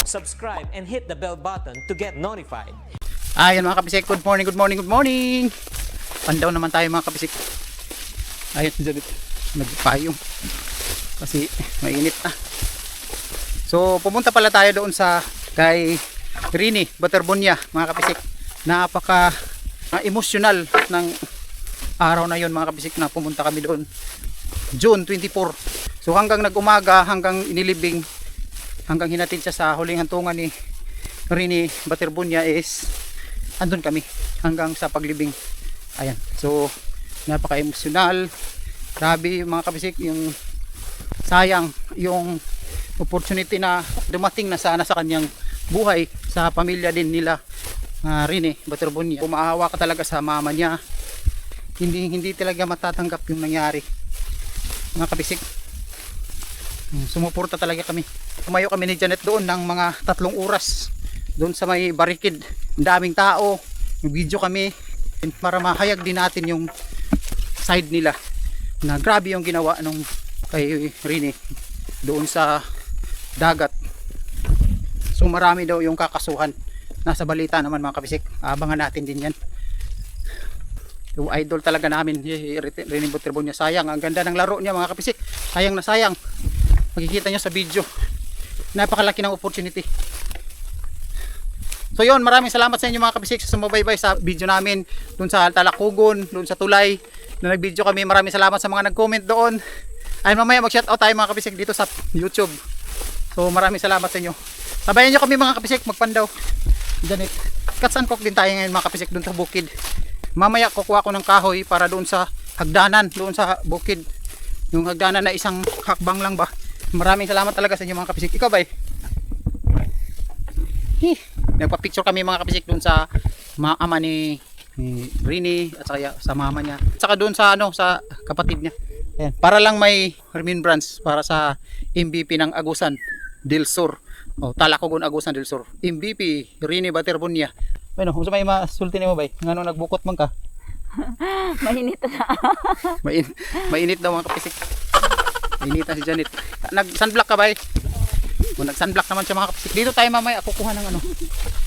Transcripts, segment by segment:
subscribe, and hit the bell button to get notified. Ayan mga kabisik, good morning, good morning, good morning. Pandaw naman tayo mga kabisik. Ayan, dyan nagpayong kasi mainit na. So pumunta pala tayo doon sa kay Rini Baterbonia mga kabisik. Napaka emotional ng araw na yon mga kabisik na pumunta kami doon June 24. So hanggang nag-umaga, hanggang inilibing, hanggang hinatid siya sa huling hantungan ni Rini Baterbonia is andun kami hanggang sa paglibing. Ayan, so napaka-emotional. Grabe mga kabisik, yung sayang yung opportunity na dumating na sana sa kanyang buhay, sa pamilya din nila Rini Baterbonia. Kumaawa ka talaga sa mama niya. Hindi talaga matatanggap yung nangyari mga kabisik. Sumuporta talaga kami. Tumayo kami ni Janet doon ng mga 3 oras doon sa may barricade. Ang daming tao. Yung video kami para mahayag din natin yung side nila na grabe yung ginawa nung kay Rini doon sa dagat. So marami daw yung kakasuhan. Nasa balita naman mga kabisik. Abangan natin din yan. Yung idol talaga namin Rini Baterbonia. Sayang, ang ganda ng laro niya mga kabisik. Sayang na sayang. Makikita nyo sa video, napakalaki ng opportunity. So yun, maraming salamat sa inyo mga kabisik sa sumubaybay sa video namin dun sa Talakugon, dun sa Tulay na nag-video kami. Maraming salamat sa mga nag-comment doon. Ay mamaya mag-shoutout tayo mga kabisik dito sa YouTube. So maraming salamat sa inyo. Sabayan nyo kami mga kabisik magpandaw. Ganit. Cuts and cook din tayo ngayon mga kabisik dun sa bukid. Mamaya kukuha ko ng kahoy para doon sa hagdanan, doon sa bukid. Yung hagdanan na isang hakbang lang ba. Maraming salamat talaga sa inyo mga kabisik. Ikaw ba? Nagpa-picture kami mga kabisik doon sa ama ni Rini at saka sa mama niya. At saka doon sa sa kapatid niya. Ayan. Para lang may remembrance para sa MVP ng Agusan del Sur. Oh, Talakugon Agusan del Sur. MVP Rini Baterbonia. Bueno, kung sa may masulti mo ba? Ngano nagbukot man ka? Mainit na. Mainit daw mga kabisik. Inita si Janet. Nag-sunblock ka ba? Nag-sunblock naman siya mga kapatid. Dito tayo mamaya kukuha ng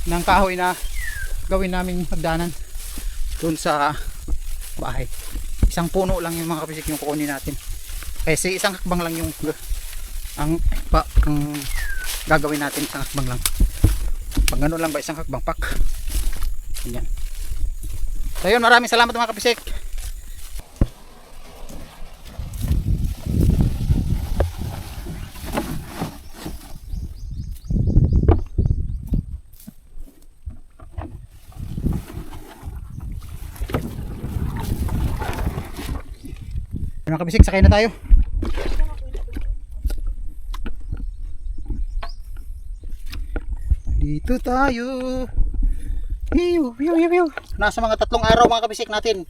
ng kahoy na gawin namin hagdanan doon sa bahay. Isang puno lang yung mga kapatid yung kukunin natin. Kasi isang hakbang lang yung ang gagawin natin, isang hakbang lang. Pag ano lang ba isang hakbang pak. Ganyan. So yun, maraming salamat mga kapatid. Mga kabisik, sakay na tayo. Dito tayo. Nasa mga 3 araw mga kabisik natin.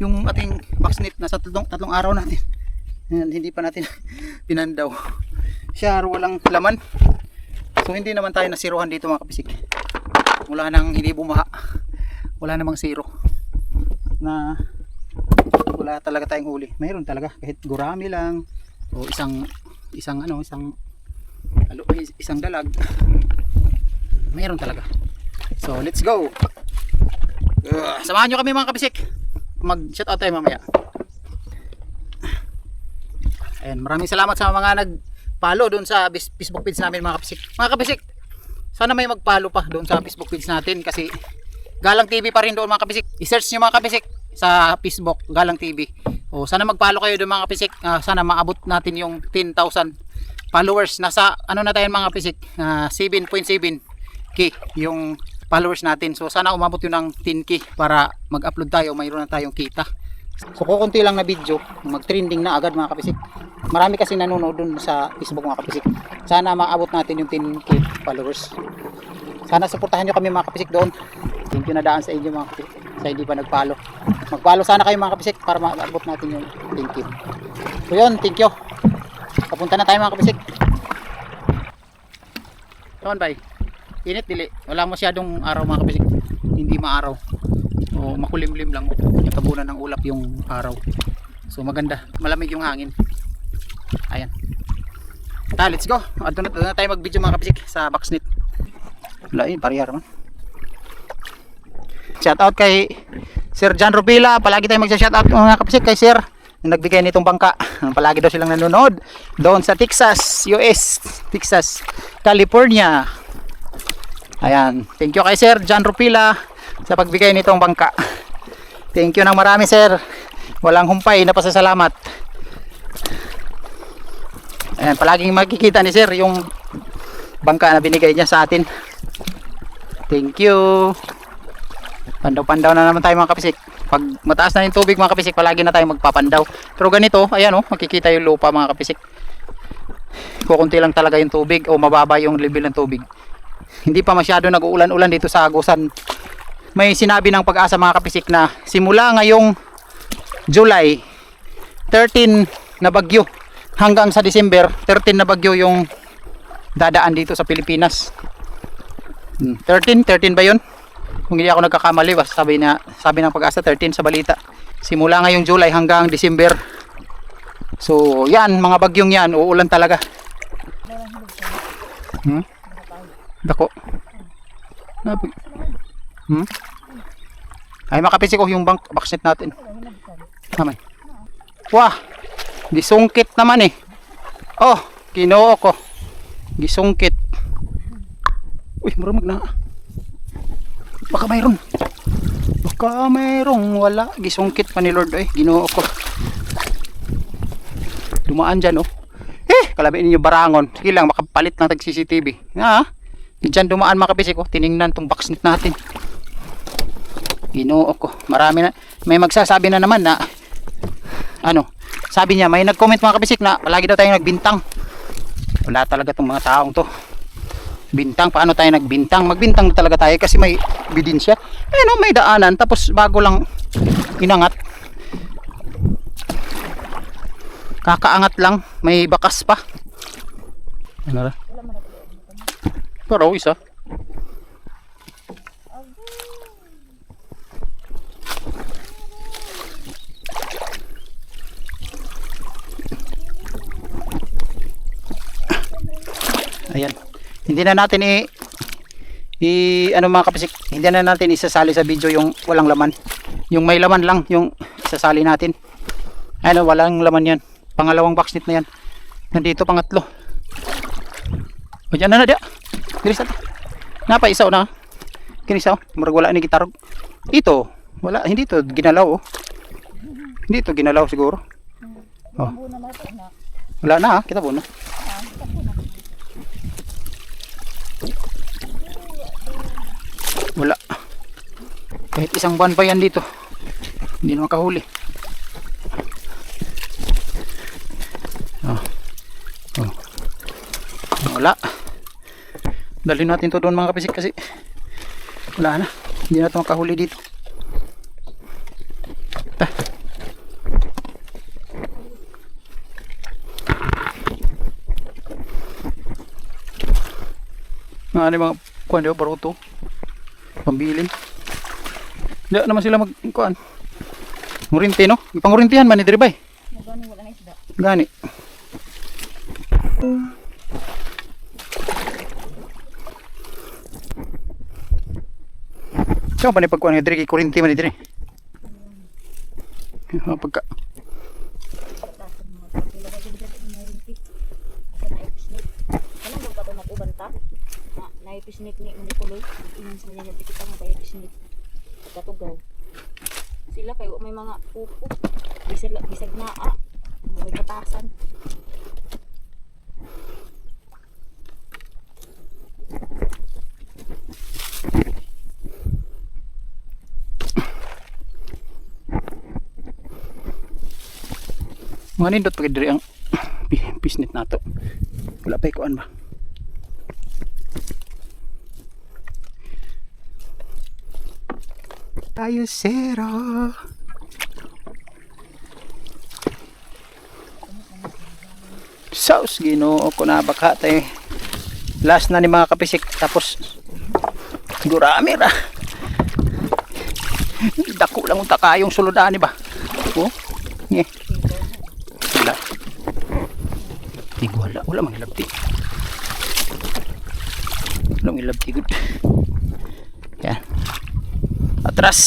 Yung ating backsnit nasa 3 araw natin. Hindi pa natin pinandaw. Siya walang laman. So hindi naman tayo nasiruhan dito mga kabisik. Mula nang hindi bumaha. Wala namang zero. Na wala talaga tayong huli. Mayroon talaga kahit gurami lang o isang dalag. Mayroon talaga. So let's go. Samahan nyo kami mga kabisik. Mag-shout out tayo mamaya. Ayan, maraming salamat sa mga nag-follow doon sa Facebook page namin mga kabisik. Mga kabisik, sana may mag-follow pa doon sa Facebook page natin kasi Galang TV pa rin doon mga kabisik. I-search nyo mga kabisik sa Facebook, Galang TV. O, sana mag-follow kayo doon mga kabisik. Sana maabot natin yung 10,000 followers. Nasa ano na tayo mga kabisik? 7.7k yung followers natin. So sana umabot yun ng 10k para mag-upload tayo. Mayroon na tayong kita. So kukunti lang na video, mag-trending na agad mga kabisik. Marami kasi nanonood dun sa Facebook mga kabisik. Sana maabot natin yung 10k followers. Sana suportahan nyo kami mga kabisik doon. Thank you na daan sa inyo mga kabisik. Sa hindi pa nag-follow. Mag-follow sana kayo mga kabisik para maabot natin yung 10k. So yun, thank you. Papunta na tayo mga kabisik. Kawan bay. Init dili. Wala masyadong araw mga kabisik. Hindi maaraw. O makulimlim lang. Natabunan ng ulap yung araw. So maganda. Malamig yung hangin. Ayan. Let's go. Doon na tayo mag-video mga kapisik sa Baksnit. Wala parehar man. Shout out kay Sir John Rubila. Palagi tayo mag-shout out mga kapisik kay Sir na nagbigay nitong bangka. Palagi daw silang nanonood doon sa Texas, US, Texas, California. Ayan, thank you kay Sir John Rubila sa pagbigay nitong bangka. Thank you ng marami, Sir. Walang humpay na pasasalamat. Ayan, palaging makikita ni Sir yung bangka na binigay niya sa atin. Thank you. Pandaw-pandaw na naman tayo mga kapisik. Pag mataas na yung tubig mga kapisik, palagi na tayo magpapandaw. Pero ganito, ayan oh, makikita yung lupa mga kapisik. Kukunti lang talaga yung tubig o mababa yung level ng tubig. Hindi pa masyado nag-uulan-ulan dito sa Agusan. May sinabi ng Pag-asa mga kapisik na simula ngayong July 13 na bagyo hanggang sa December 13 na bagyo yung dadaan dito sa Pilipinas. 13 ba yun? Kung hindi ako nagkakamali, sabi ng Pag-asa 13 sa balita. Simula ngayong July hanggang December. So yan, mga bagyong yan, uulan talaga. Dako. Ay makapisik ko yung Baksnit natin. Kamay. Wah, gisungkit naman eh. Oh, Ginoo ko. Gisungkit. Uy, marumag na. Baka mayroon. Baka mayroong wala. Gisungkit pa ni Lord eh. Ginoo ko. Dumaan dyan oh. Kalabiin ninyo barangon. Sige lang, makapalit ng tag-CCTV. Diyan dumaan mga kapisik ko. Tiningnan tong Baksnit natin. Ginoo ko. Marami na. May magsasabi na naman na sabi niya, may nag-comment mga kapisik na palagi daw tayong nagbintang. Wala talaga tong mga taong to. Bintang, paano tayo nagbintang? Magbintang na talaga tayo kasi may ebidensya. May daanan tapos bago lang inangat. Kakaangat lang, may bakas pa. Ano ra? Pero isa. Ayan. Hindi na natin mga kapisik, hindi na natin isasali sa video yung walang laman. Yung may laman lang yung isasali natin. Walang laman yan. Pangalawang Baksnit na yan. Nandito pangatlo. O dyan na dia. Diris natin. Napa isaw na. Kinisaw. Marag wala ni gitarog. Ito. Wala. Hindi to ginalaw oh. Hindi to ginalaw siguro. Oh. Wala na ha. Kita po na. Wala. Kahit isang buwan pa yan dito. Hindi na makahuli. Wala. Dalhin natin to doon mga kapisik kasi wala na. Hindi na ito makahuli dito. Mga kuhan diba baruto pambilin. Hindi naman sila magkuhan ngurinti no? Ipangurintihan man ni Dribay gani. Saan pa ni pagkuhan ni Dribay kurinti man ni Dribay pagka pisnik ni manipuloy inan sa niya kita nga bayan pisnik katugaw sila kayo may mga pupo bisag naa may katasan mga nindot pag diri ang pisnit nato wala pa ikuan ba. Tayo zero. Sauce Ginoo ko na baka tayo. Last na ni mga kapisik tapos gurami ra. Dako lang unta kayong sulodani ba. Oh. Wala. Tigwala. Wala mang ilabti. Wala mang ilabti good. Yan. Atras.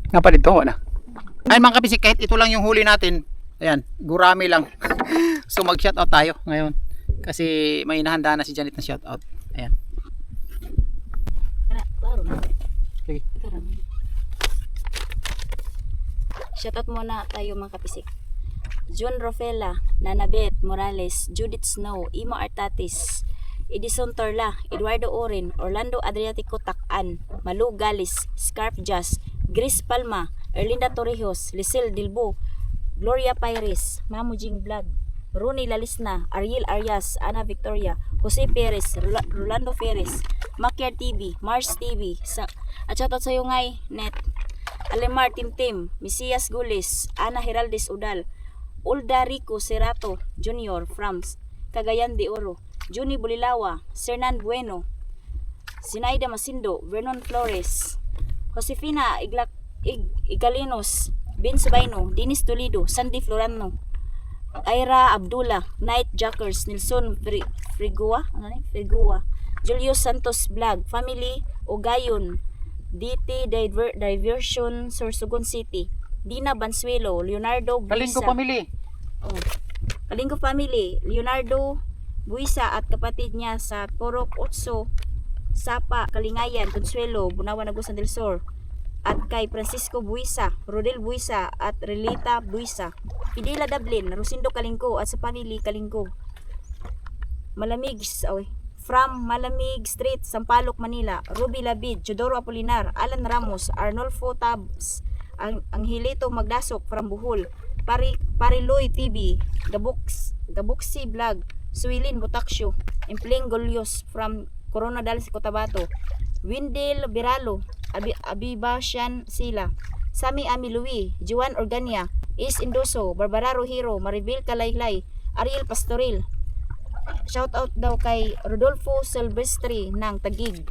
Nga pa dito, wala. Ayun mga kapisik, kahit ito lang yung huli natin. Ayan, gurami lang. So mag shoutout tayo ngayon. Kasi may inahanda na si Janet na shoutout. Ayan. Klaro na. Okay. Shoutout muna tayo mga kapisik. John Rofela, Nanabet Morales, Judith Snow, Ima Artatis, Edison Torla, Eduardo Oren, Orlando Adriatico Takan, Malu Galis, Scarf Jazz, Gris Palma, Erlinda Torrijos, Lisel Dilbo, Gloria Pires, Mamujing Vlog, Rooney Lalisna, Ariel Arias, Ana Victoria, Jose Perez, Rolando Perez, Makyar TV, Mars TV, at shoutout sa iyo ngay, Net, Alemar Timtim, Misias Gulis, Ana Heraldez Udal, Ulda Rico Cerato Jr. from Cagayan de Oro, Juni Bulilawa, Sernan Bueno, Sinaida Masindo, Vernon Flores, Josefina Igalinos, Bin Subaino, Dennis Toledo, Sandy Florano, Ira Abdullah, Night Jackers, Nelson Frigua, Julius Santos Vlog, Family Ogayon, DT Diversion, Sorsogon City, Dina Bansuelo, Leonardo Buisa. Kalingko Family. Oh. Kalingko Family, Leonardo Buisa at kapatid niya sa Porok Otso, Sapa, Kalingayan, Consuelo, Bunawan, Agusan del Sur, at kay Francisco Buisa, Rodel Buisa at Relita Buisa, Pidila Dublin, Rosindo Kalingko at sa family Kalingko. Malamig, from Malamig Street, Sampaloc, Manila, Ruby Labid, Chodoro Apolinar, Alan Ramos, Arnolfo Tabs, Angelito Magdasok from Bohol, Pariloy TV, Gabuksi Vlog, Suilin Botaksyo, Impling Golios from Coronadal, Cotabato, Windel Biralo, Abibasyan Sila, Sami Ami Louie, Juan Organia, Is Indoso, Barbara Rohiro, Maribel Kalaylay, Ariel Pastoril. Shoutout daw kay Rodolfo Silvestri ng Tagig,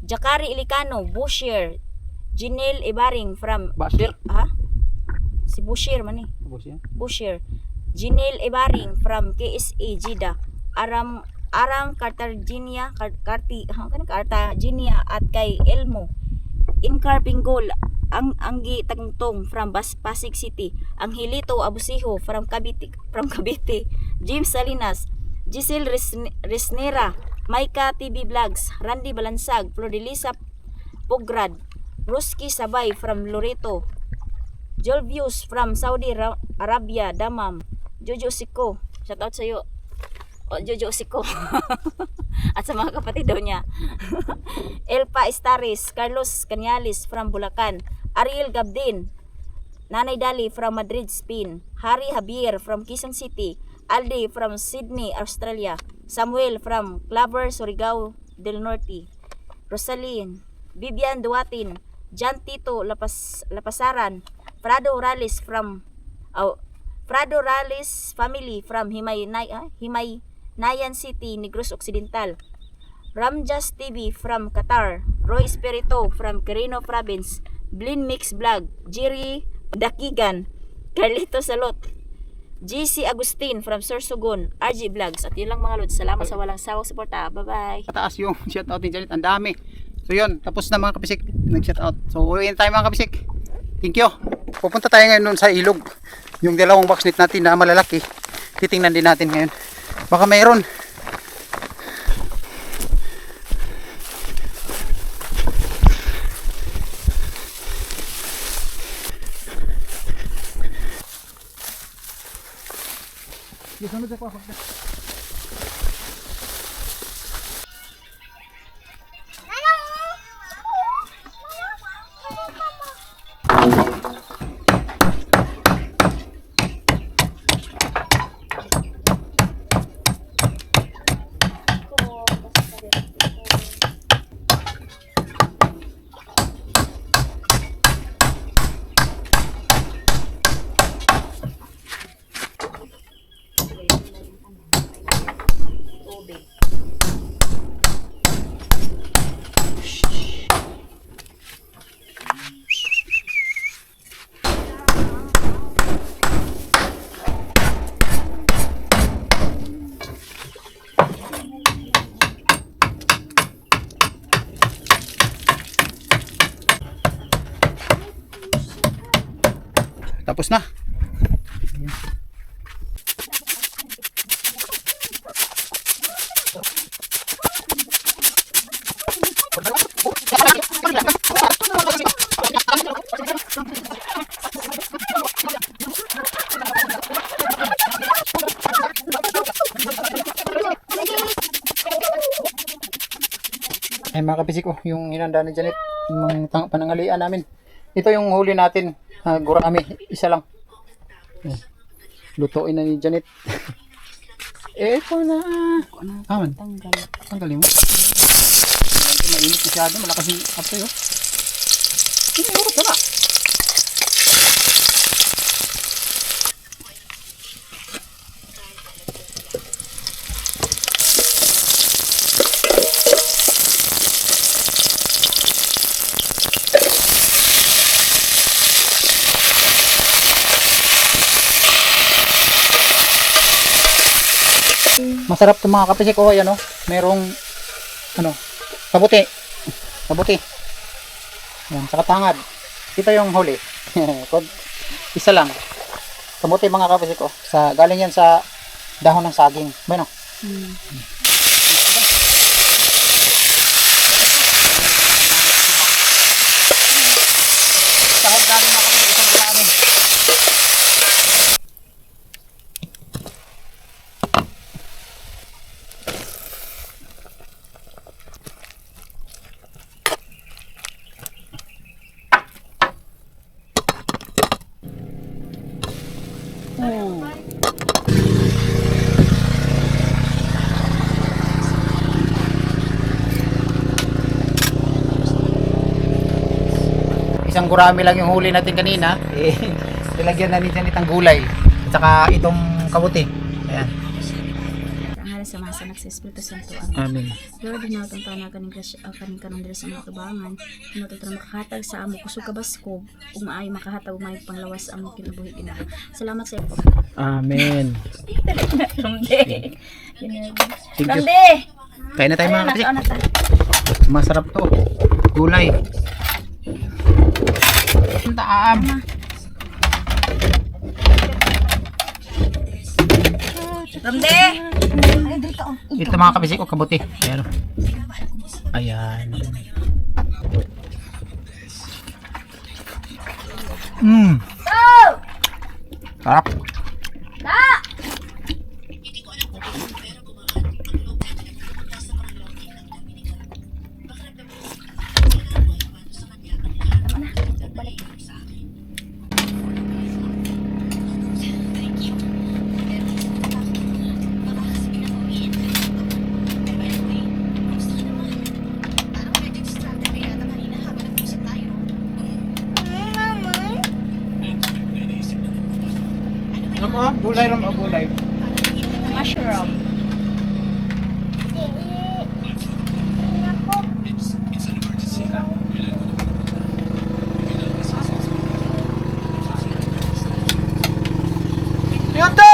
Jakari Ilicano, Bushier, Jinel Ibaring from Basir. Si Bushier man eh. Bushier. Jinel Ibaring from KSA Jida, Aram Cartagena at kay Elmo Incarpingol, ang Anggi Tagtong from Pasig City, Angelito Abusiho from Cavite, James Salinas, Giselle Resnera, Maika TV Vlogs, Randy Balansag, Flodelisa Pograd, Ruski Sabay from Loreto, Jolvius from Saudi Arabia, Damam, Jojo Siko, shoutout sa iyo. Jojo Siko at sa mga kapatid daw niya. Elpa Estaris, Carlos Cañales from Bulacan, Ariel Gabdin, Nanay Dali from Madrid, Spain, Harry Javier from Quezon City, Aldi from Sydney, Australia, Samuel from Claver, Surigao del Norte, Rosaline, Vivian Duatin, Jan Tito Lapasaran, Prado Rales family from Nayan City, Negros Occidental, Ramjas TV from Qatar, Roy Espirito from Quirino Province, Blin Mix Vlog, Jerry Dakigan, Carlito Salot, GC Agustin from Sorsogon, RG Vlogs. At yun lang mga lods. Salamat sa walang sawang suporta. Bye-bye. Pataas yung shoutout ni Janet. Ang dami. So yun, tapos na mga kapisik. Nag-shoutout. So uwiin tayo mga kapisik. Thank you. Pupunta tayo ngayon sa ilog. Yung dalawang box net natin na malalaki. Titingnan din natin ngayon. Baka mayroon. tapos na. Ay mga kapisik ko, yung hinanda ni Janet, yung panangalian namin. Ito yung huli natin, gurami, isa lang. Lutuin na ni Janet. Ito na. Aman. Tanggalin mo. Mainit masyado, malakas yung apoy oh. Urot na. Masarap itong mga kapisik ko, ayan o. Merong, ano, kabuti. Kabuti. Ayan, saka tangad. Ito yung huli. Isa lang. Kabuti mga kapisik ko. Galing yan sa dahon ng saging. Bueno. Sahod galing mga kapisik isang gulami. Isang gurami lang yung huli natin kanina, nilagyan na ni Janet ang gulay at saka itong kabuti. Ayan. Ang halos sa masa nagsespirito Santo. Amen. Lord, hinatang tayo na kaning kanon diri sa mga kabangan. Hinatang makahatag sa amo kusog kabaskob ug maayo makahatag ug maayo panglawas sa amo kinabuhi Ginoo. Salamat sa iyo. Amen. Ramde. Thank you. Ramde. Kain na tayo mga kapatid. Ano ta? Masarap to. Gulay. Taam. Ramde. Ito mga kabisik ko kabuti. Ayan. Ayan. Sarap. Gulay lang o gulay. Mushroom. Yoto!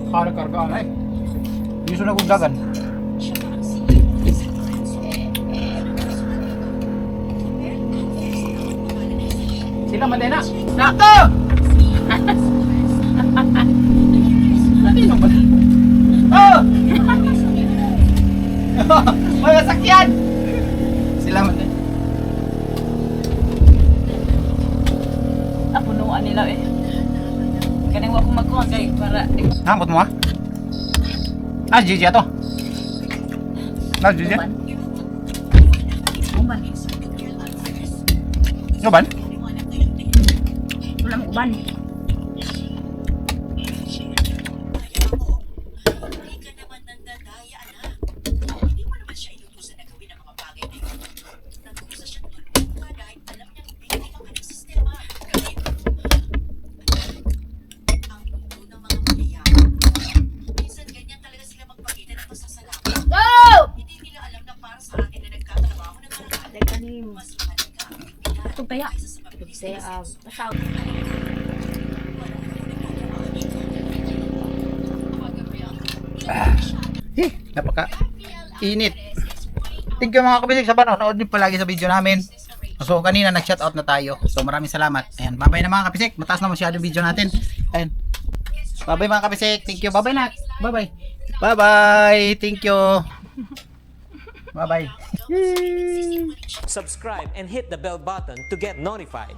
Karga-kargaan ay. Yuso na gugdagan. Sila madena. Nato! Natino ba? Oh! Mga sakyan! Sila madena. Napunuan nila eh. Kanang wa ko magkuha kay para Nambot mo ah? Ah, Gigi ato. Ah, Gigi. uban. Ngaban? Wala mo uban. Ito kaya. Saya pasaw. Napaka init. Thank you mga kabisik sa panonood niyo palagi sa video namin. So kanina nag-shoutout na tayo. So maraming salamat. Ayan, bye-bye na mga kabisik. Mataas na masyado yung video natin. Ayan. Bye-bye mga kabisik. Thank you. Bye-bye na. Bye-bye. Bye-bye. Thank you. Bye-bye. Subscribe and hit the bell button to get notified.